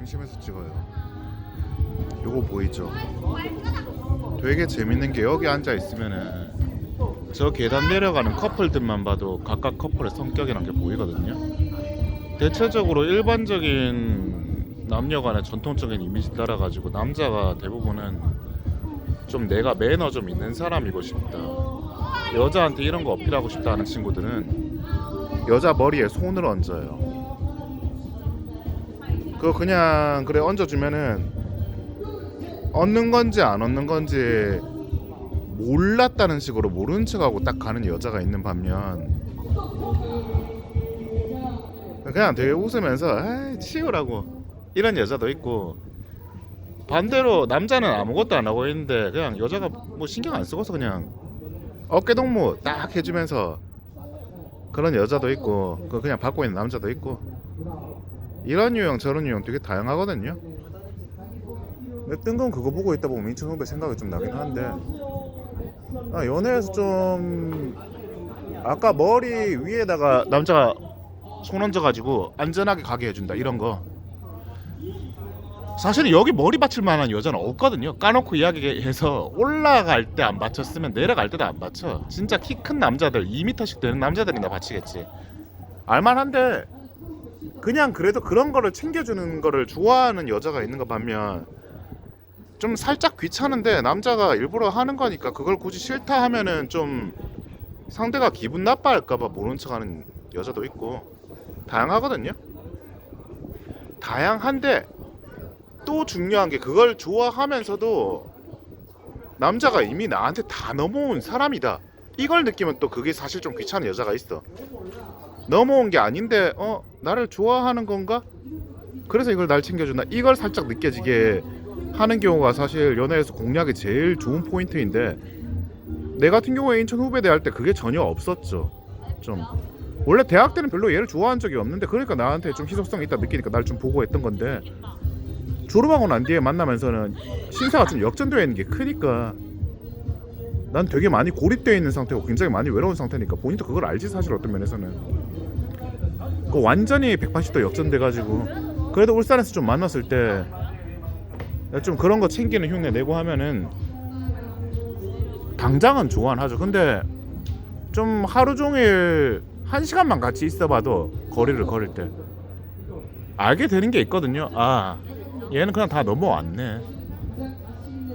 심심해서 찍어요. 요거 보이죠? 되게 재밌는 게 여기 앉아 있으면은 저 계단 내려가는 커플들만 봐도 각각 커플의 성격이란 게 보이거든요. 대체적으로 일반적인 남녀간의 전통적인 이미지 따라가지고 남자가 대부분은 좀 내가 매너 좀 있는 사람이고 싶다, 여자한테 이런 거 어필하고 싶다 하는 친구들은 여자 머리에 손을 얹어요. 그거 그냥 그래 얹어주면은 얻는 건지 안 얻는 건지 몰랐다는 식으로 모른 척하고 딱 가는 여자가 있는 반면 그냥 되게 웃으면서 에이 치우라고 이런 여자도 있고, 반대로 남자는 아무것도 안 하고 있는데 그냥 여자가 뭐 신경 안 쓰고서 그냥 어깨 동무 딱 해주면서 그런 여자도 있고, 그냥 받고 있는 남자도 있고, 이런 유형 저런 유형 되게 다양하거든요. 근데 뜬금 그거 보고 있다 보면 인천 후배 생각이 좀 나긴 한데, 연애에서 좀 아까 머리 위에다가 남자가 손 얹어가지고 안전하게 가게 해준다 이런 거, 사실은 여기 머리 받칠 만한 여자는 없거든요. 까놓고 이야기해서 올라갈 때 안 받쳤으면 내려갈 때도 안 받쳐. 진짜 키 큰 남자들 2m씩 되는 남자들이나 받치겠지. 알만한데 그냥 그래도 그런 거를 챙겨주는 거를 좋아하는 여자가 있는 거 반면 좀 살짝 귀찮은데 남자가 일부러 하는 거니까 그걸 굳이 싫다 하면은 좀 상대가 기분 나빠할까봐 모른 척하는 여자도 있고, 다양하거든요. 다양한데 또 중요한 게 그걸 좋아하면서도 남자가 이미 나한테 다 넘어온 사람이다 이걸 느끼면 또 그게 사실 좀 귀찮은 여자가 있어. 넘어온 게 아닌데 나를 좋아하는 건가? 그래서 이걸 날 챙겨준다 이걸 살짝 느껴지게 하는 경우가 사실 연애에서 공략이 제일 좋은 포인트인데, 내 같은 경우에 인천 후배대 할 때 그게 전혀 없었죠. 좀 원래 대학 때는 별로 얘를 좋아한 적이 없는데 그러니까 나한테 좀 희소성이 있다 느끼니까 날 좀 보고 했던 건데, 졸업하고 난 뒤에 만나면서는 신사가 좀 역전되어 있는 게 크니까 난 되게 많이 고립되어 있는 상태고 굉장히 많이 외로운 상태니까 본인도 그걸 알지 사실. 어떤 면에서는 그 완전히 180도 역전돼가지고 그래도 울산에서 좀 만났을 때 좀 그런 거 챙기는 흉내 내고 하면은 당장은 좋아하죠. 근데 좀 하루 종일 1시간만 같이 있어봐도 거리를 걸을 때 알게 되는 게 있거든요. 아, 얘는 그냥 다 넘어왔네.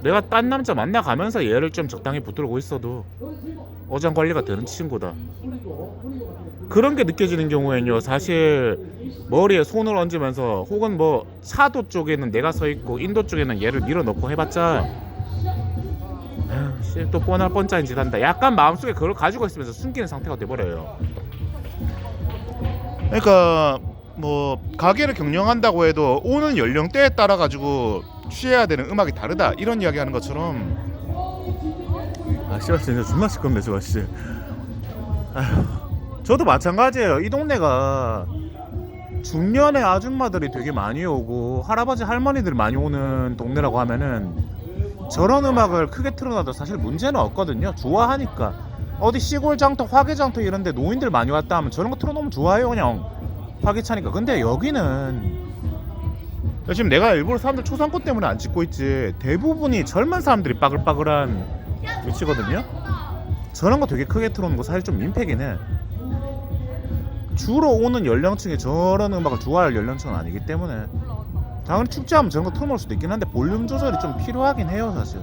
내가 딴 남자 만나가면서 얘를 좀 적당히 붙들고 있어도 어장 관리가 되는 친구다. 그런 게 느껴지는 경우에는요, 사실 머리에 손을 얹으면서 혹은 뭐 차도 쪽에는 내가 서 있고 인도 쪽에는 얘를 밀어넣고 해봤자 또 뻔할 뻔짜인 짓 한다, 약간 마음속에 그걸 가지고 있으면서 숨기는 상태가 돼버려요. 그러니까 뭐 가게를 경영한다고 해도 오는 연령대에 따라 가지고 취해야 되는 음악이 다르다 이런 이야기 하는 것처럼, 씨발 진짜 존나 시끄럽네 저거 씨. 저도 마찬가지예요. 이 동네가 중년의 아줌마들이 되게 많이 오고 할아버지 할머니들이 많이 오는 동네라고 하면은 저런 음악을 크게 틀어놔도 사실 문제는 없거든요. 좋아하니까. 어디 시골 장터 화개 장터 이런데 노인들 많이 왔다 하면 저런 거 틀어놓으면 좋아요. 그냥 활기차니까. 근데 여기는 지금 내가 일부러 사람들 초상권 때문에 안 찍고 있지 대부분이 젊은 사람들이 빠글빠글한 위치거든요. 저런 거 되게 크게 틀어놓는 거 사실 좀 민폐긴 해. 주로 오는 연령층이 저런 음악을 좋아할 연령층은 아니기 때문에 당연히 축제하면 저런 거 틀어놓을 수도 있긴 한데 볼륨 조절이 좀 필요하긴 해요 사실.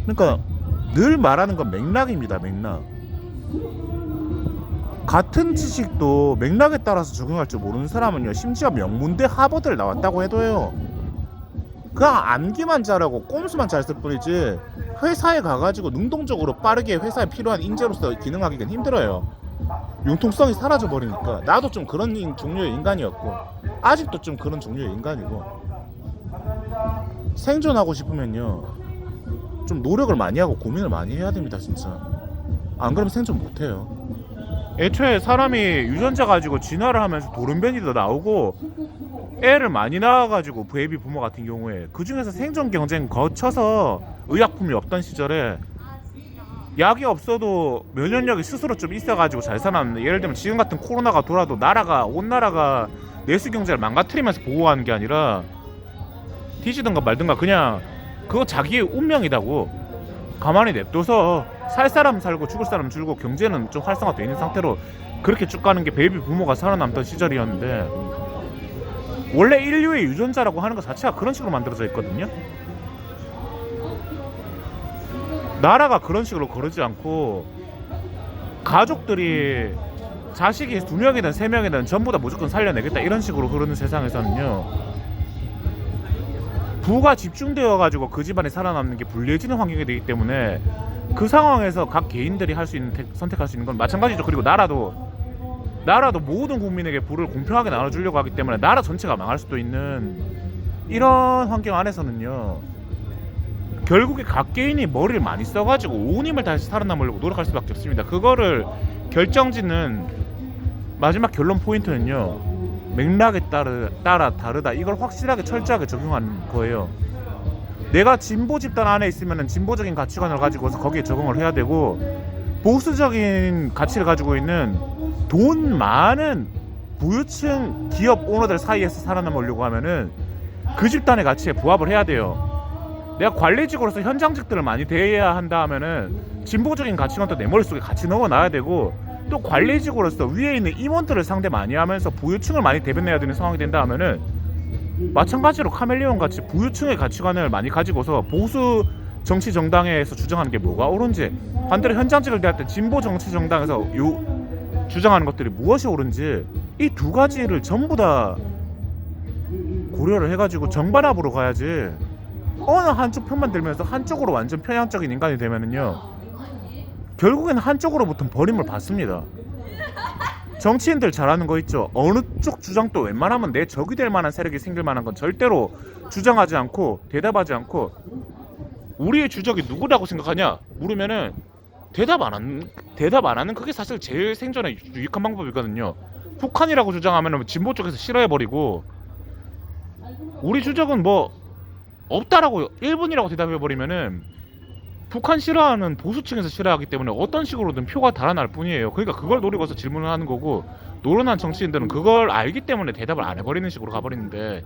그러니까 늘 말하는 건 맥락입니다. 맥락. 같은 지식도 맥락에 따라서 적용할 줄 모르는 사람은요, 심지어 명문대 하버드를 나왔다고 해도요, 그냥 암기만 잘하고 꼼수만 잘 쓸 뿐이지 회사에 가가지고 능동적으로 빠르게 회사에 필요한 인재로서 기능하기는 힘들어요. 융통성이 사라져 버리니까. 나도 좀 그런 종류의 인간이었고 아직도 좀 그런 종류의 인간이고, 생존하고 싶으면요 좀 노력을 많이 하고 고민을 많이 해야 됩니다 진짜. 안 그러면 생존 못해요. 애초에 사람이 유전자 가지고 진화를 하면서 돌연변이도 나오고 애를 많이 낳아가지고 베이비 부모 같은 경우에 그 중에서 생존 경쟁 거쳐서 의약품이 없던 시절에 약이 없어도 면역력이 스스로 좀 있어가지고 잘 살았는데, 예를 들면 지금 같은 코로나가 돌아도 온 나라가 내수 경제를 망가뜨리면서 보호하는 게 아니라 뒤지든가 말든가 그냥 그거 자기의 운명이라고 가만히 냅둬서 살 사람 살고 죽을 사람 죽고 경제는 좀 활성화되어 있는 상태로 그렇게 쭉 가는 게 베이비 부모가 살아남던 시절이었는데, 원래 인류의 유전자라고 하는 것 자체가 그런 식으로 만들어져 있거든요. 나라가 그런 식으로 거르지 않고 가족들이 자식이 2명이든 3명이든 전부 다 무조건 살려내겠다 이런 식으로 흐르는 세상에서는요, 부가 집중되어 가지고 그 집안이 살아남는 게 불리해지는 환경이 되기 때문에 그 상황에서 각 개인들이 할 수 있는 선택할 수 있는 건 마찬가지죠. 그리고 나라도 모든 국민에게 부를 공평하게 나눠주려고 하기 때문에 나라 전체가 망할 수도 있는 이런 환경 안에서는요, 결국에 각 개인이 머리를 많이 써가지고 온 힘을 다해서 살아남으려고 노력할 수밖에 없습니다. 그거를 결정짓는 마지막 결론 포인트는요, 맥락에 따라 다르다. 이걸 확실하게 철저하게 적용하는 거예요. 내가 진보 집단 안에 있으면 진보적인 가치관을 가지고서 거기에 적응을 해야 되고, 보수적인 가치를 가지고 있는 돈 많은 부유층 기업 오너들 사이에서 살아남으려고 하면은 그 집단의 가치에 부합을 해야 돼요. 내가 관리직으로서 현장직들을 많이 대해야 한다 하면은 진보적인 가치관도 내 머릿속에 같이 넣어놔야 되고, 또 관리직으로서 위에 있는 임원들을 상대 많이 하면서 부유층을 많이 대변해야 되는 상황이 된다 하면은 마찬가지로 카멜레온 같이 부유층의 가치관을 많이 가지고서 보수 정치 정당에서 주장하는 게 뭐가 옳은지, 반대로 현장직을 대할 때 진보 정치 정당에서 주장하는 것들이 무엇이 옳은지, 이 두 가지를 전부 다 고려를 해가지고 정반합으로 가야지, 어느 한쪽 편만 들면서 한쪽으로 완전 편향적인 인간이 되면은요, 결국엔 한쪽으로부터 버림을 받습니다. 정치인들 잘하는 거 있죠. 어느 쪽 주장도 웬만하면 내 적이 될 만한 세력이 생길 만한 건 절대로 주장하지 않고 대답하지 않고, 우리의 주적이 누구라고 생각하냐 물으면은 대답 안 하는 그게 사실 제일 생존에 유익한 방법이거든요. 북한이라고 주장하면은 진보 쪽에서 싫어해버리고, 우리 주적은 뭐 없다라고 일본이라고 대답해버리면은 북한 싫어하는 보수층에서 싫어하기 때문에 어떤 식으로든 표가 달아날 뿐이에요. 그러니까 그걸 노리고서 질문을 하는 거고, 노련한 정치인들은 그걸 알기 때문에 대답을 안 해버리는 식으로 가버리는데,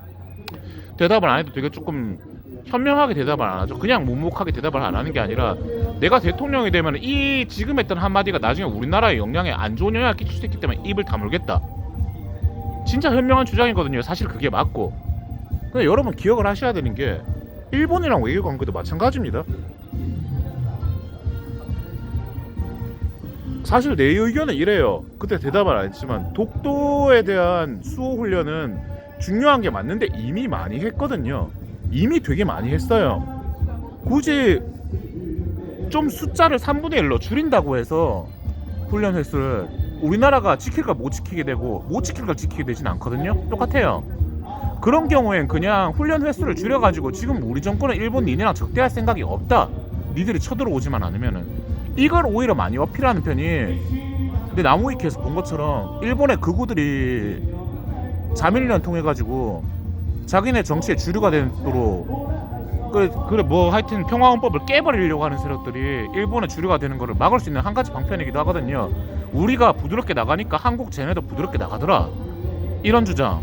대답을 안 해도 되게 조금 현명하게 대답을 안 하죠. 그냥 묵묵하게 대답을 안 하는 게 아니라, 내가 대통령이 되면 이 지금 했던 한마디가 나중에 우리나라의 영향에 안 좋은 영향을 끼칠 수 있기 때문에 입을 다물겠다. 진짜 현명한 주장이거든요. 사실 그게 맞고. 근데 여러분 기억을 하셔야 되는 게, 일본이랑 외교 관계도 마찬가지입니다. 사실 내 의견은 이래요. 그때 대답을 안 했지만 독도에 대한 수호 훈련은 중요한 게 맞는데 이미 많이 했거든요. 이미 되게 많이 했어요. 굳이 좀 숫자를 3분의 1로 줄인다고 해서 훈련 횟수를 우리나라가 지킬 걸 못 지키게 되고 못 지킬 걸 지키게 되진 않거든요. 똑같아요. 그런 경우엔 그냥 훈련 횟수를 줄여가지고, 지금 우리 정권은 일본 니네랑 적대할 생각이 없다, 니들이 쳐들어오지만 않으면은, 이걸 오히려 많이 어필하는 편이. 근데 나무위키에서 본 것처럼 일본의 극우들이 자민련 통해 가지고 자기네 정치의 주류가 되도록 그래 뭐 하여튼 평화헌법을 깨버리려고 하는 세력들이 일본의 주류가 되는 거를 막을 수 있는 한 가지 방편이기도 하거든요. 우리가 부드럽게 나가니까 한국 쟤네도 부드럽게 나가더라, 이런 주장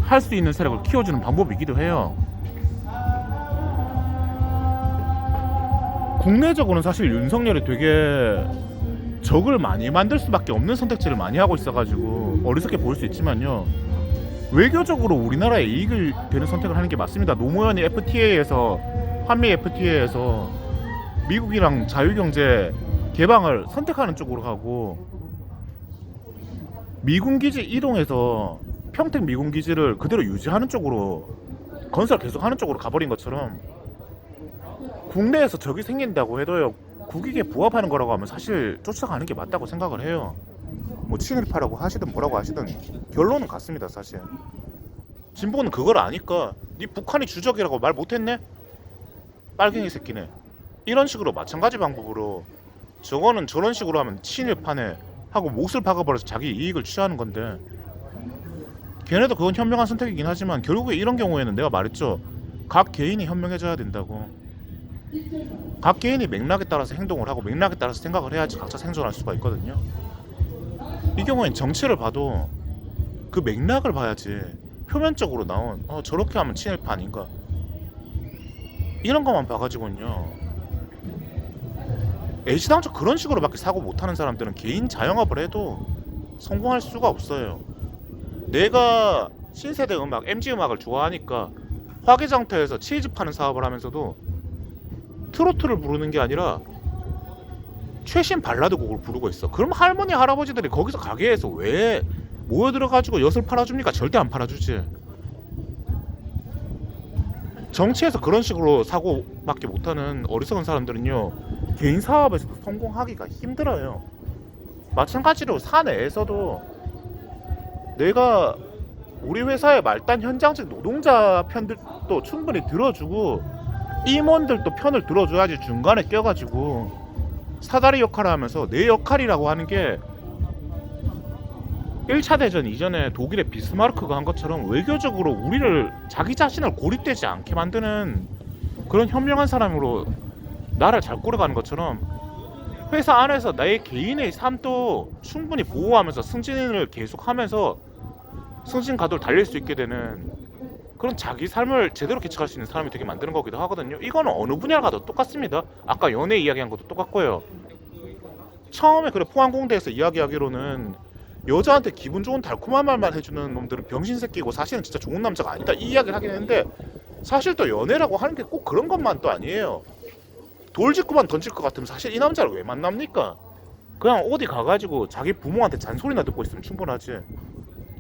할 수 있는 세력을 키워주는 방법이기도 해요. 국내적으로는 사실 윤석열이 되게 적을 많이 만들 수밖에 없는 선택지를 많이 하고 있어가지고 어리석게 보일 수 있지만요, 외교적으로 우리나라에 이익을 되는 선택을 하는 게 맞습니다. 노무현이 FTA에서 한미 FTA에서 미국이랑 자유경제 개방을 선택하는 쪽으로 가고, 미군 기지 이동해서 평택 미군 기지를 그대로 유지하는 쪽으로, 건설 계속하는 쪽으로 가버린 것처럼, 국내에서 적이 생긴다고 해도요, 국익에 부합하는 거라고 하면 사실 쫓아가는 게 맞다고 생각을 해요. 뭐 친일파라고 하시든 뭐라고 하시든 결론은 같습니다. 사실 진보는 그걸 아니까 네 북한이 주적이라고 말 못했네? 빨갱이 새끼네. 이런 식으로 마찬가지 방법으로 저거는 저런 식으로 하면 친일파네 하고 못을 박아버려서 자기 이익을 취하는 건데, 걔네도 그건 현명한 선택이긴 하지만 결국에 이런 경우에는 내가 말했죠, 각 개인이 현명해져야 된다고. 각 개인이 맥락에 따라서 행동을 하고 맥락에 따라서 생각을 해야지 각자 생존할 수가 있거든요. 이 경우엔 정치를 봐도 그 맥락을 봐야지 표면적으로 나온 저렇게 하면 친일파 아닌가 이런 것만 봐가지고는요, 애시당초 그런 식으로밖에 사고 못하는 사람들은 개인 자영업을 해도 성공할 수가 없어요. 내가 신세대 음악, MG 음악을 좋아하니까 화개장터에서 치즈 파는 사업을 하면서도 트로트를 부르는 게 아니라 최신 발라드 곡을 부르고 있어. 그럼 할머니 할아버지들이 거기서 가게에서 왜 모여들어가지고 엿을 팔아줍니까? 절대 안 팔아주지. 정치에서 그런 식으로 사고밖에 못하는 어리석은 사람들은요, 개인 사업에서도 성공하기가 힘들어요. 마찬가지로 사내에서도 내가 우리 회사의 말단 현장직 노동자 편들도 충분히 들어주고 임원들도 편을 들어줘야지 중간에 껴가지고 사다리 역할을 하면서 내 역할이라고 하는 게 1차 대전 이전에 독일의 비스마르크가 한 것처럼 외교적으로 우리를 자기 자신을 고립되지 않게 만드는 그런 현명한 사람으로 나라를 잘 꾸려가는 것처럼 회사 안에서 나의 개인의 삶도 충분히 보호하면서 승진을 계속하면서 승진가도를 달릴 수 있게 되는 그런 자기 삶을 제대로 개척할 수 있는 사람이 되게 만드는 거기도 하거든요. 이거는 어느 분야를 가도 똑같습니다. 아까 연애 이야기한 것도 똑같고요. 처음에 그래 포항공대에서 이야기하기로는 여자한테 기분 좋은 달콤한 말만 해주는 놈들은 병신 새끼고 사실은 진짜 좋은 남자가 아니다 이 이야기를 하긴 했는데, 사실 또 연애라고 하는 게 꼭 그런 것만 또 아니에요. 돌직구만 던질 것 같으면 사실 이 남자를 왜 만납니까? 그냥 어디 가가지고 자기 부모한테 잔소리나 듣고 있으면 충분하지.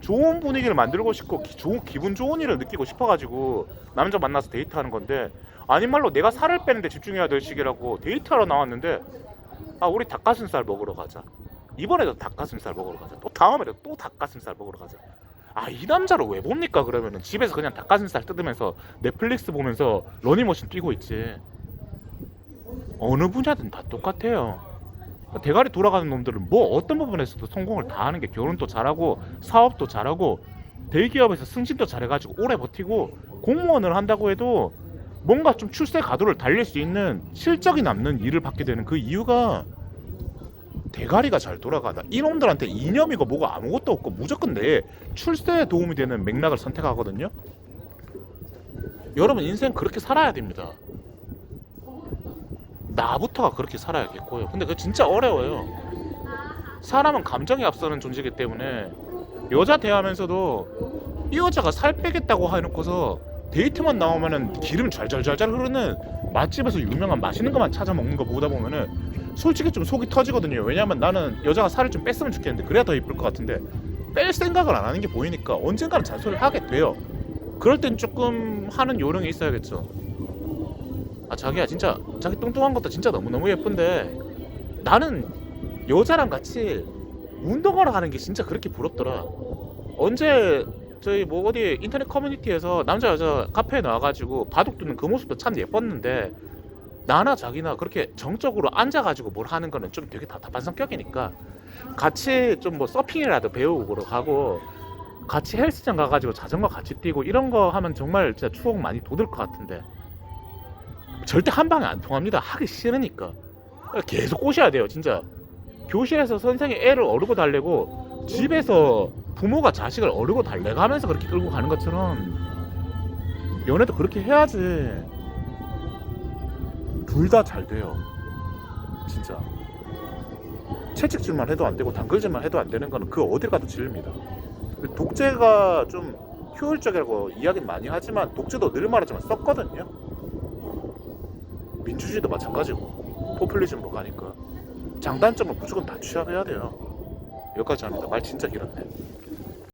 좋은 분위기를 만들고 싶고 기분 좋은 일을 느끼고 싶어가지고 남자 만나서 데이트하는 건데, 아닌 말로 내가 살을 빼는데 집중해야 될 시기라고 데이트하러 나왔는데 우리 닭가슴살 먹으러 가자, 이번에도 닭가슴살 먹으러 가자, 또 다음에도 또 닭가슴살 먹으러 가자. 이 남자를 왜 봅니까? 그러면은 집에서 그냥 닭가슴살 뜯으면서 넷플릭스 보면서 러닝머신 뛰고 있지. 어느 분야든 다 똑같아요. 대가리 돌아가는 놈들은 뭐 어떤 부분에서도 성공을 다 하는 게 결혼도 잘하고 사업도 잘하고 대기업에서 승진도 잘해가지고 오래 버티고 공무원을 한다고 해도 뭔가 좀 출세 가도를 달릴 수 있는 실적이 남는 일을 받게 되는 그 이유가 대가리가 잘 돌아가다. 이놈들한테 이념이고 뭐가 아무것도 없고 무조건 내 출세에 도움이 되는 맥락을 선택하거든요. 여러분 인생 그렇게 살아야 됩니다. 나부터가 그렇게 살아야겠고요. 근데 그거 진짜 어려워요. 사람은 감정이 앞서는 존재이기 때문에 여자 대하면서도 이 여자가 살 빼겠다고 해놓고서 데이트만 나오면은 기름 잘잘잘잘 흐르는 맛집에서 유명한 맛있는 것만 찾아 먹는 거 보다 보면은 솔직히 좀 속이 터지거든요. 왜냐면 나는 여자가 살을 좀 뺐으면 좋겠는데 그래야 더 이쁠 것 같은데 뺄 생각을 안 하는 게 보이니까 언젠가는 잔소리를 하게 돼요. 그럴 땐 조금 하는 요령이 있어야겠죠. 자기야 진짜 자기 뚱뚱한 것도 진짜 너무너무 예쁜데 나는 여자랑 같이 운동하러 가는 게 진짜 그렇게 부럽더라. 언제 저희 뭐 어디 인터넷 커뮤니티에서 남자 여자 카페에 나와가지고 바둑 두는 그 모습도 참 예뻤는데 나나 자기나 그렇게 정적으로 앉아가지고 뭘 하는 거는 좀 되게 답답한 성격이니까 같이 좀 뭐 서핑이라도 배우고 가고 같이 헬스장 가가지고 자전거 같이 뛰고 이런 거 하면 정말 진짜 추억 많이 돋을 것 같은데 절대 한 방에 안 통합니다. 하기 싫으니까 계속 꼬셔야 돼요. 진짜 교실에서 선생이 애를 어르고 달래고 집에서 부모가 자식을 어르고 달래가면서 그렇게 끌고 가는 것처럼 연애도 그렇게 해야지 둘 다 잘 돼요. 진짜 채찍질만 해도 안 되고 당글질만 해도 안 되는 거는 그 어딜 가도 질립니다. 독재가 좀 효율적이라고 이야기는 많이 하지만 독재도 늘 말하지만 썼거든요. 민주주의도 마찬가지고 포퓰리즘으로 가니까 장단점을 무조건 다 취합해야 돼요. 여기까지 합니다. 말 진짜 길었네.